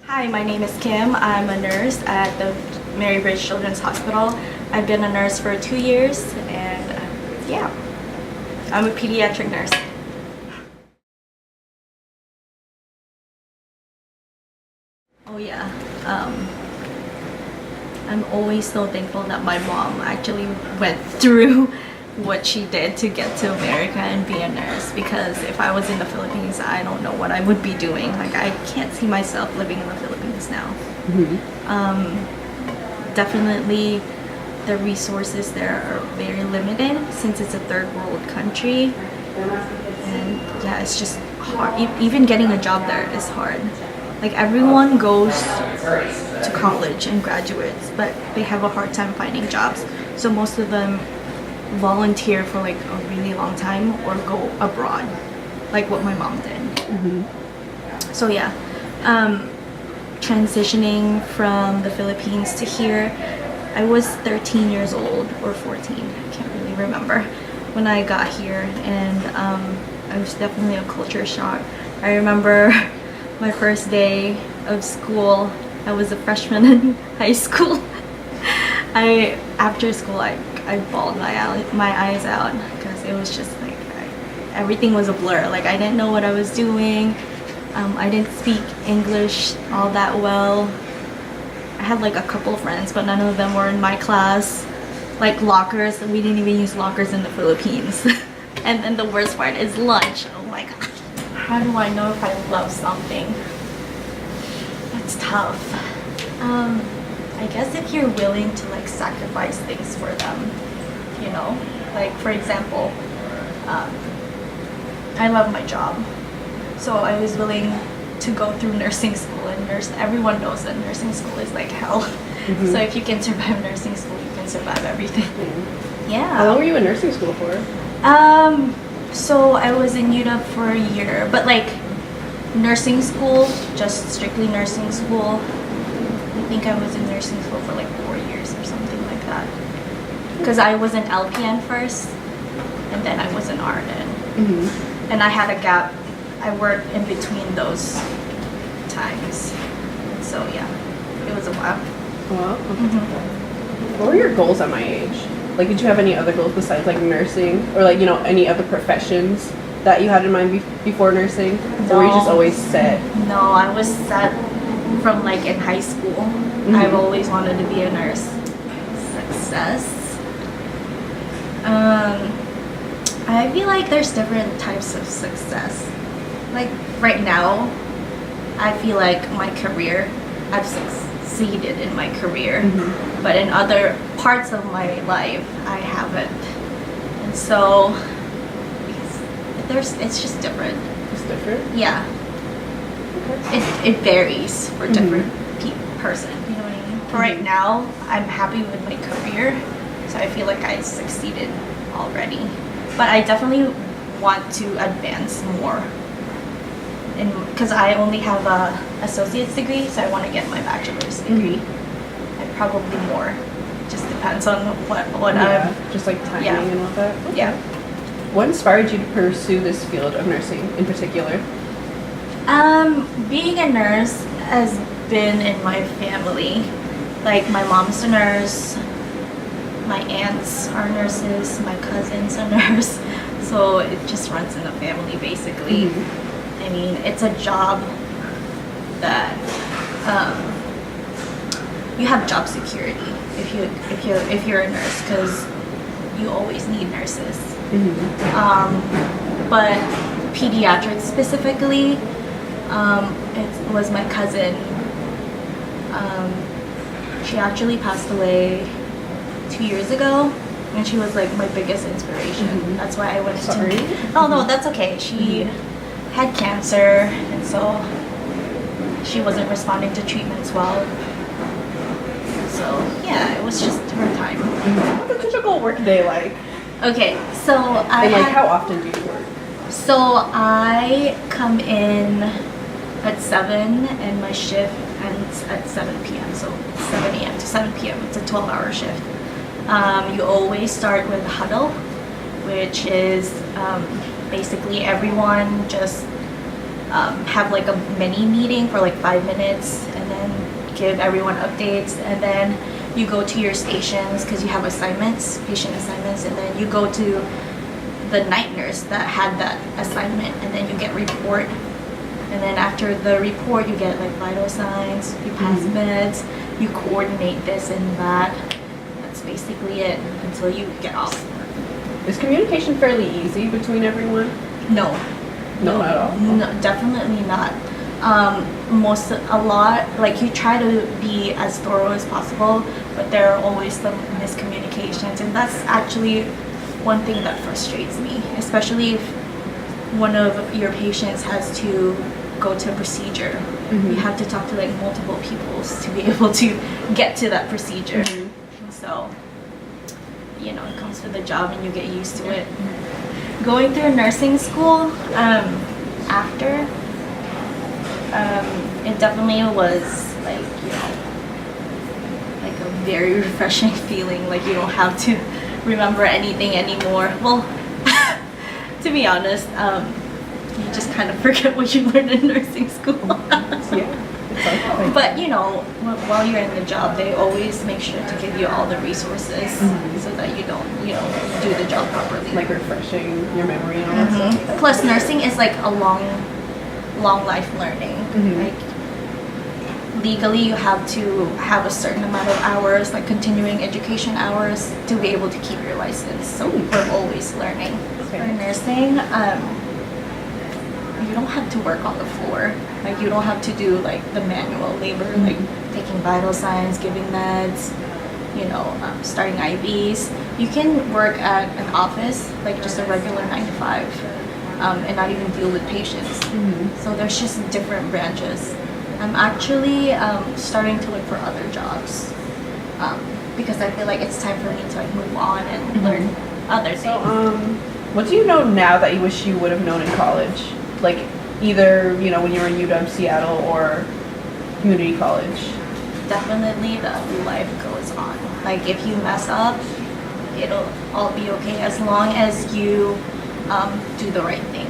Hi, my name is Kim. I'm a nurse at the Mary Bridge Children's Hospital. I've been a nurse for 2 years and yeah, I'm a pediatric nurse. Oh yeah, I'm always so thankful that my mom actually went through what she did to get to America and be a nurse, because if I was in the Philippines, I don't know what I would be doing. Like, I can't see myself living in the Philippines now. Definitely the resources there are very limited since it's a third world country, and yeah, it's just hard. Even getting a job there is hard. Like, everyone goes to college and graduates, but they have a hard time finding jobs, so most of them volunteer for like a really long time or go abroad, like what my mom did. So yeah, transitioning from the Philippines to here, I was 13 years old or 14, I can't really remember, when I got here, and it was definitely a culture shock. I remember my first day of school. I was a freshman in high school. After school, I bawled my eyes out because it was just like everything was a blur. Like, I didn't know what I was doing. I didn't speak English all that well. I had like a couple of friends, but none of them were in my class. Like, lockers, we didn't even use lockers in the Philippines. And then the worst part is lunch. Oh my god. How do I know if I love something? It's tough. I guess if you're willing to like sacrifice things for them, you know, like for example, I love my job, so I was willing to go through nursing school, and everyone knows that nursing school is like hell. So if you can survive nursing school, you can survive everything. Yeah. How long were you in nursing school for? So I was in UW for a year, but like nursing school, just strictly nursing school, I think I was in nursing school for like 4 years or something like that. Because I was an LPN first, and then I was an RN. And I had a gap. I worked in between those times. So yeah, it was a while. Well, what were your goals at my age? Like, did you have any other goals besides like nursing, or like, you know, any other professions that you had in mind before nursing? No. Or were you just always set? No, I was set from like in high school. I've always wanted to be a nurse. Success. I feel like there's different types of success. Like right now, I feel like my career, I've succeeded in my career, but in other parts of my life, I haven't. And so, it's just different. It's different? Yeah. It varies for different person, you know what I mean? For right now, I'm happy with my career, so I feel like I succeeded already. But I definitely want to advance more, because I only have a associate's degree, so I want to get my bachelor's degree. And probably more. Just depends on what I'm... Just like timing and all that? Okay. Yeah. What inspired you to pursue this field of nursing in particular? Being a nurse has been in my family. Like, my mom's a nurse, my aunts are nurses, my cousin's a nurse, so it just runs in the family basically. I mean, it's a job that you have job security if you're a nurse, because you always need nurses. But pediatrics specifically, it was my cousin. She actually passed away 2 years ago, and she was like my biggest inspiration. That's why I went into... Oh no, that's okay. She had cancer, and so she wasn't responding to treatments well. So yeah, it was just her time. What's a typical work day like? Okay, so how often do you work? So I come in at 7, and my shift ends at 7 p.m. So 7 a.m. to 7 p.m. It's a 12-hour shift. You always start with a huddle, which is basically everyone just have like a mini meeting for like 5 minutes, and then give everyone updates, and then you go to your stations because you have assignments, patient assignments, and then you go to the night nurse that had that assignment, and then you get report, and then after the report you get like vital signs, you pass meds, you coordinate this and that. That's basically it until you get off. Is communication fairly easy between everyone? No. No, not at all. No, definitely not. A lot, like you try to be as thorough as possible, but there are always some miscommunications, and that's actually one thing that frustrates me, especially if one of your patients has to go to a procedure. You have to talk to like multiple people to be able to get to that procedure. So, you know, it comes with the job and you get used to it. Going through nursing school, after, it definitely was like, you know, like a very refreshing feeling, like you don't have to remember anything anymore. Well, to be honest, you just kind of forget what you learned in nursing school. But you know, while you're in the job, they always make sure to give you all the resources so that you don't, you know, do the job properly. Like refreshing your memory and all that stuff. Plus, nursing is like a long life learning. Like legally, you have to have a certain amount of hours, like continuing education hours, to be able to keep your license. So we're always learning. For nursing, you don't have to work on the floor. Like you don't have to do like the manual labor, like taking vital signs, giving meds, you know, starting IVs. You can work at an office, like just a regular 9 to 5, and not even deal with patients. So there's just different branches. I'm actually starting to look for other jobs because I feel like it's time for me to like move on and learn other things. So, what do you know now that you wish you would have known in college? Like either, you know, when you were in UW Seattle or community college? Definitely the life goes on. Like if you mess up, it'll all be okay as long as you do the right thing.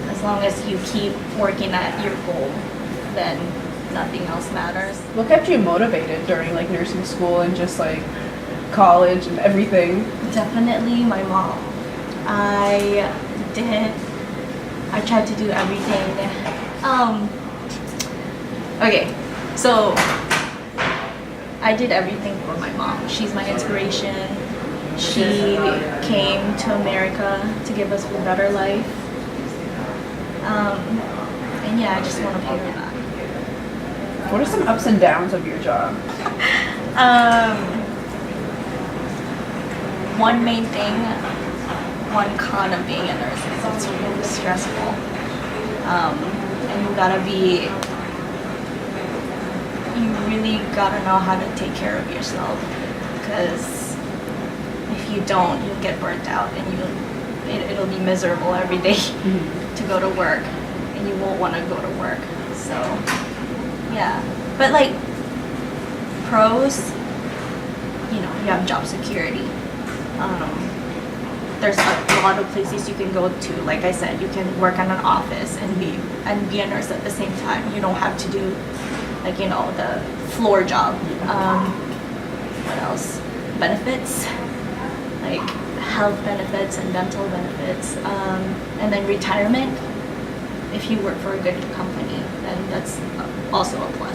As long as you keep working at your goal, then nothing else matters. What kept you motivated during like nursing school and just like college and everything? Definitely my mom. I tried to do everything. Okay, so I did everything for my mom. She's my inspiration. She came to America to give us a better life. And yeah, I just want to pay her back. What are some ups and downs of your job? One main thing, one con of being a nurse is it's really stressful. And you really gotta know how to take care of yourself, because if you don't, you'll get burnt out and it'll be miserable every day to go to work, and you won't want to go to work. So yeah, but like pros, you know, you have job security. There's a lot of places you can go to. Like I said, you can work in an office and be a nurse at the same time. You don't have to do like, you know, the floor job. What else? Benefits, like health benefits and dental benefits, and then retirement. If you work for a good company, then that's also a plus.